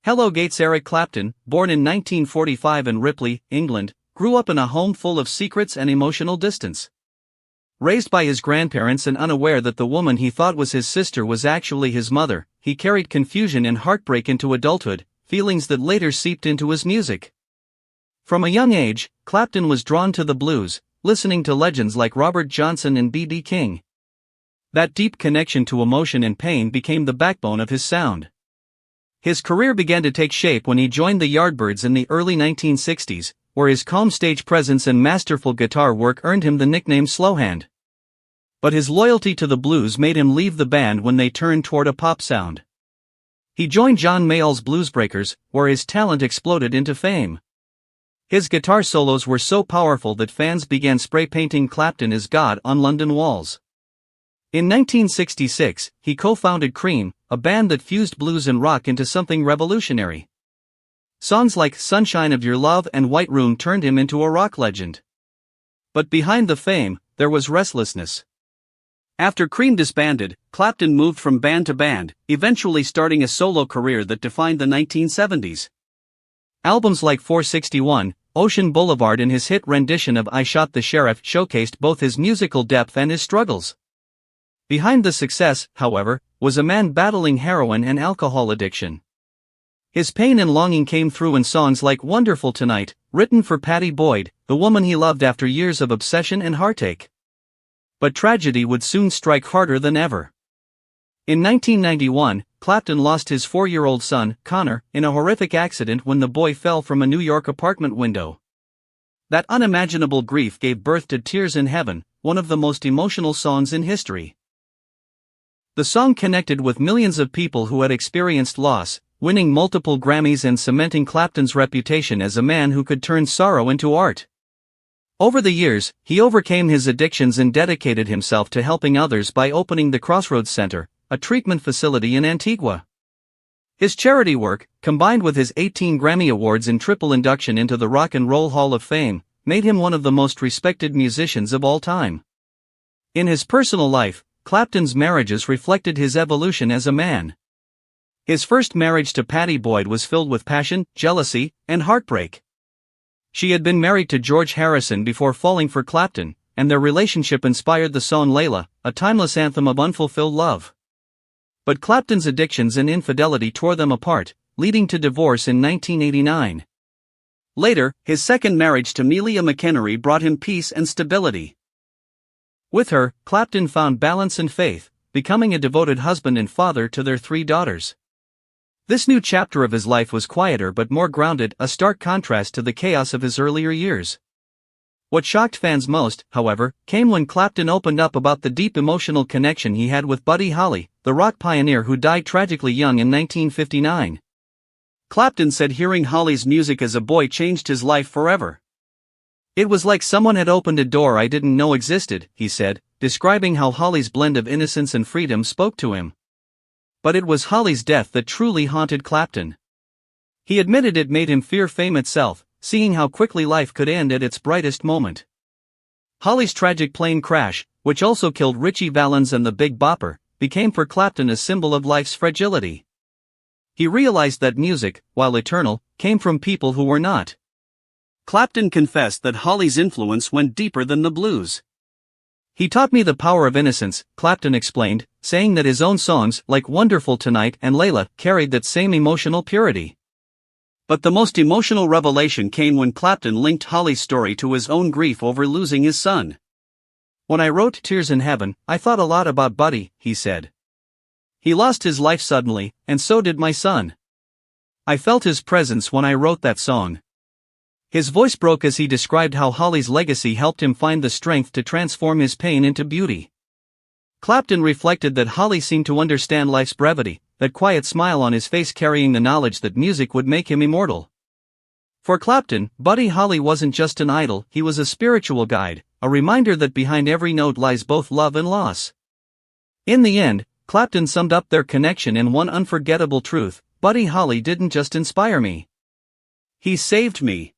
Hello Gates. Eric Clapton, born in 1945 in Ripley, England, grew up in a home full of secrets and emotional distance. Raised by his grandparents and unaware that the woman he thought was his sister was actually his mother, he carried confusion and heartbreak into adulthood, feelings that later seeped into his music. From a young age, Clapton was drawn to the blues, listening to legends like Robert Johnson and B.B. King. That deep connection to emotion and pain became the backbone of his sound. His career began to take shape when he joined the Yardbirds in the early 1960s, where his calm stage presence and masterful guitar work earned him the nickname Slowhand. But his loyalty to the blues made him leave the band when they turned toward a pop sound. He joined John Mayall's Bluesbreakers, where his talent exploded into fame. His guitar solos were so powerful that fans began spray painting Clapton as God on London walls. In 1966, he co-founded Cream, a band that fused blues and rock into something revolutionary. Songs like Sunshine of Your Love and White Room turned him into a rock legend. But behind the fame, there was restlessness. After Cream disbanded, Clapton moved from band to band, eventually starting a solo career that defined the 1970s. Albums like 461, Ocean Boulevard and his hit rendition of I Shot the Sheriff showcased both his musical depth and his struggles. Behind the success, however, was a man battling heroin and alcohol addiction. His pain and longing came through in songs like Wonderful Tonight, written for Pattie Boyd, the woman he loved after years of obsession and heartache. But tragedy would soon strike harder than ever. In 1991, Clapton lost his 4-year-old son, Connor, in a horrific accident when the boy fell from a New York apartment window. That unimaginable grief gave birth to Tears in Heaven, one of the most emotional songs in history. The song connected with millions of people who had experienced loss, winning multiple Grammys and cementing Clapton's reputation as a man who could turn sorrow into art. Over the years, he overcame his addictions and dedicated himself to helping others by opening the Crossroads Center, a treatment facility in Antigua. His charity work, combined with his 18 Grammy Awards and triple induction into the Rock and Roll Hall of Fame, made him one of the most respected musicians of all time. In his personal life, Clapton's marriages reflected his evolution as a man. His first marriage to Pattie Boyd was filled with passion, jealousy, and heartbreak. She had been married to George Harrison before falling for Clapton, and their relationship inspired the song Layla, a timeless anthem of unfulfilled love. But Clapton's addictions and infidelity tore them apart, leading to divorce in 1989. Later, his second marriage to Melia McEnery brought him peace and stability. With her, Clapton found balance and faith, becoming a devoted husband and father to their 3 daughters. This new chapter of his life was quieter but more grounded, a stark contrast to the chaos of his earlier years. What shocked fans most, however, came when Clapton opened up about the deep emotional connection he had with Buddy Holly, the rock pioneer who died tragically young in 1959. Clapton said hearing Holly's music as a boy changed his life forever. It was like someone had opened a door I didn't know existed, he said, describing how Holly's blend of innocence and freedom spoke to him. But it was Holly's death that truly haunted Clapton. He admitted it made him fear fame itself, seeing how quickly life could end at its brightest moment. Holly's tragic plane crash, which also killed Ritchie Valens and the Big Bopper, became for Clapton a symbol of life's fragility. He realized that music, while eternal, came from people who were not. Clapton confessed that Holly's influence went deeper than the blues. He taught me the power of innocence, Clapton explained, saying that his own songs, like Wonderful Tonight and Layla, carried that same emotional purity. But the most emotional revelation came when Clapton linked Holly's story to his own grief over losing his son. When I wrote Tears in Heaven, I thought a lot about Buddy, he said. He lost his life suddenly, and so did my son. I felt his presence when I wrote that song. His voice broke as he described how Holly's legacy helped him find the strength to transform his pain into beauty. Clapton reflected that Holly seemed to understand life's brevity, that quiet smile on his face carrying the knowledge that music would make him immortal. For Clapton, Buddy Holly wasn't just an idol, he was a spiritual guide, a reminder that behind every note lies both love and loss. In the end, Clapton summed up their connection in one unforgettable truth: Buddy Holly didn't just inspire me. He saved me.